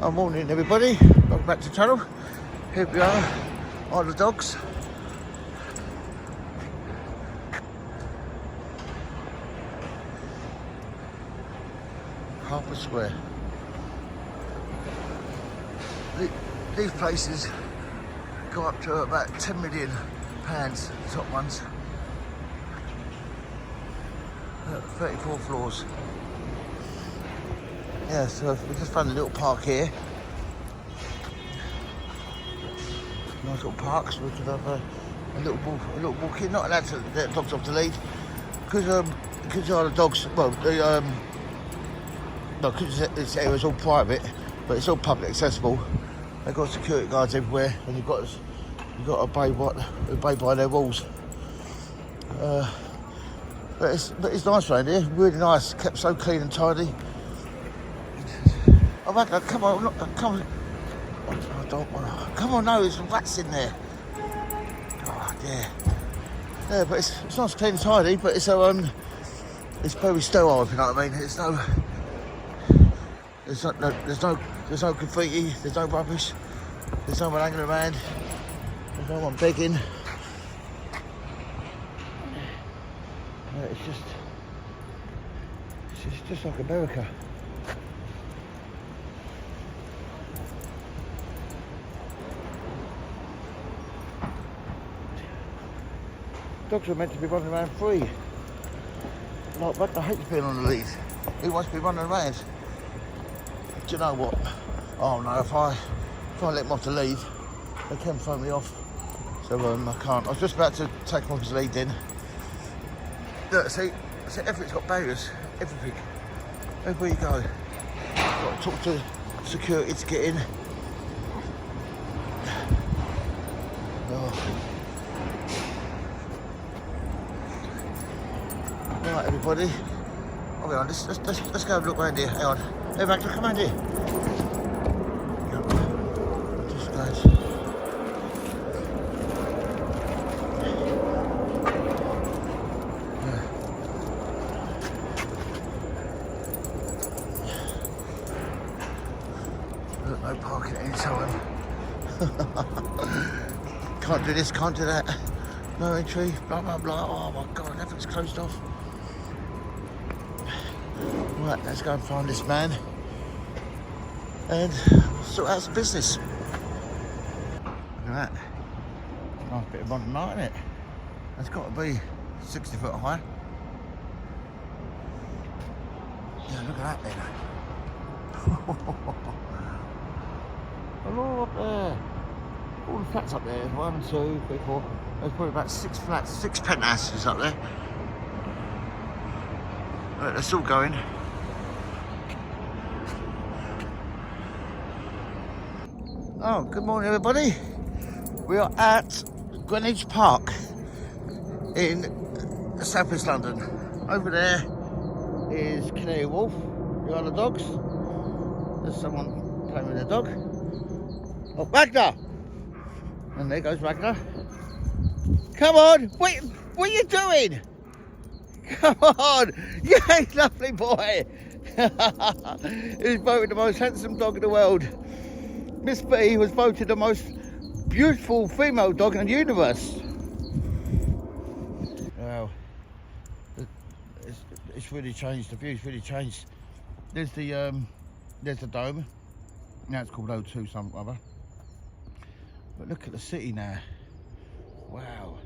Good morning everybody, welcome back to the channel. Here we are on the dogs. Harper Square. These places go up to about £10 million, the top ones. 34 floors. Yeah, so we just found a little park here. Nice little park, so we could have a little walk in. Not allowed to let dogs off the lead because the dogs. Well, because this area is all private, but it's all public accessible. They've got security guards everywhere, and you've got to obey by their rules. But it's nice around here, really nice. Kept so clean and tidy. Oh, Ragnar, come on, come on. I don't want to. Come on, no, there's rats in there. Oh, yeah. Yeah, but it's nice, clean and tidy, but it's very sterile, if you know what I mean. There's no graffiti, there's no rubbish, there's no one hanging around, there's no one begging. It's just like America. Dogs are meant to be running around free. Like Ragnar hates being on the lead. He wants to be running around. Do you know what? Oh no, if I let him off the lead, they can throw me off. So I can't. I was just about to take him off his lead then. Look, see, everything's got barriers. Everything. Everywhere you go. Got to talk to security to get in. Oh. Right, everybody. Hold on, let's go have a look around here. Hang on. Hey, Ragnar, come around here. Just guys. Yeah. Look, no parking at any time. Can't do this, can't do that. No entry, blah, blah, blah. Oh my God, everything's closed off. Right, let's go and find this man and sort out some business. Look at that. Nice bit of modern art, isn't it? It's got to be 60 foot high. Yeah, look at that then. Hello up there. All the flats up there. 1, 2, 3, 4. There's probably about 6 flats, 6 penthouses up there. Right, they're still going. Oh, good morning everybody. We are at Greenwich Park in South East London. Over there is Canary Wharf, the Isle of Dogs. There's someone playing with their dog. Oh, Ragnar! And there goes Ragnar. Come on, wait, what are you doing? Come on, yay, lovely boy. He's voted the most handsome dog in the world. Miss B was voted the most beautiful female dog in the universe. Wow, it's really changed. The view's really changed. There's the dome. Now it's called O2 something or other. But look at the city now. Wow.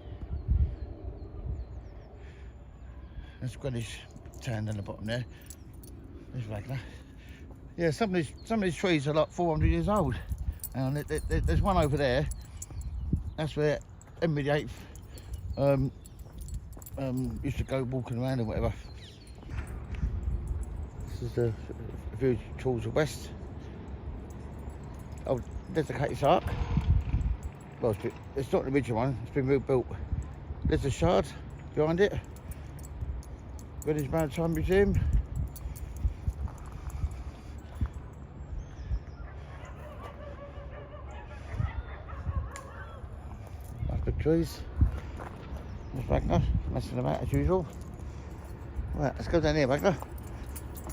There's Greenwich town down the bottom there. There's Ragnar. Yeah, some of these trees are like 400 years old. And there's one over there. That's where Henry VIII used to go walking around or whatever. This is the view towards the west. Oh, there's the Katie's Ark. Well, it's not the original one. It's been rebuilt. There's the Shard behind it. Greenwich Maritime Museum. Big trees. There's Ragnar, messing about as usual. Right, let's go down here, Ragnar.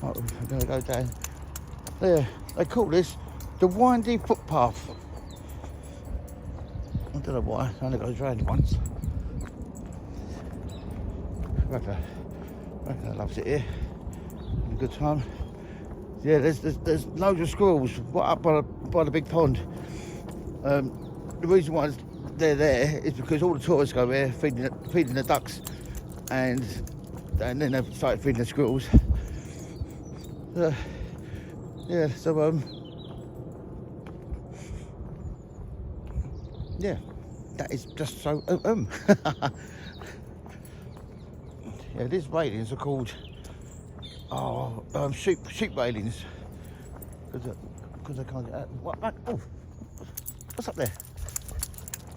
Right, we're going to go down there. They call this the windy footpath. I don't know why, it only goes round once. Ragnar loves it here. Having a good time. Yeah, there's loads of squirrels right up by the big pond. The reason why they're there is because all the tourists go there feeding the ducks, and then they've started feeding the squirrels. Yeah, so yeah, that is just so yeah, these railings are called sheep railings, because I can't get out. What? Oh, what's up there?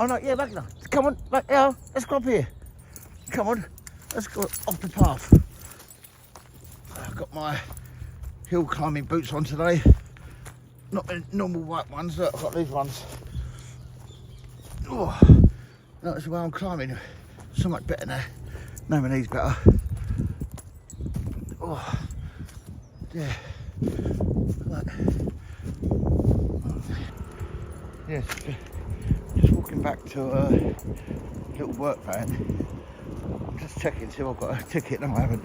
Oh no, yeah, Ragnar, come on, let's go up here. Come on, let's go off the path. I've got my hill climbing boots on today, not the normal white ones. Look, I've got these ones. Oh, that's the way I'm climbing. So much better now. Know my knees better. Oh, yeah. Right. Yes, just walking back to a little work van. I'm just checking see if I've got a ticket. No, I haven't.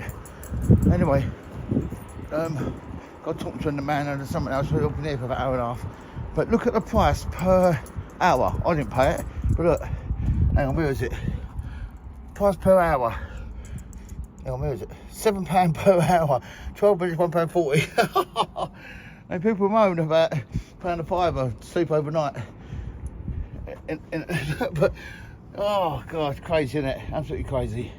Anyway, got talking to the man and someone else. We've been here for about an hour and a half. But look at the price per hour. I didn't pay it, but look. Hang on, where is it? Price per hour. Hang on, where is it? £7 per hour. 12 minutes, £1.40. And people moan about £1.05 to sleep overnight. But oh god, crazy, isn't it? Absolutely crazy.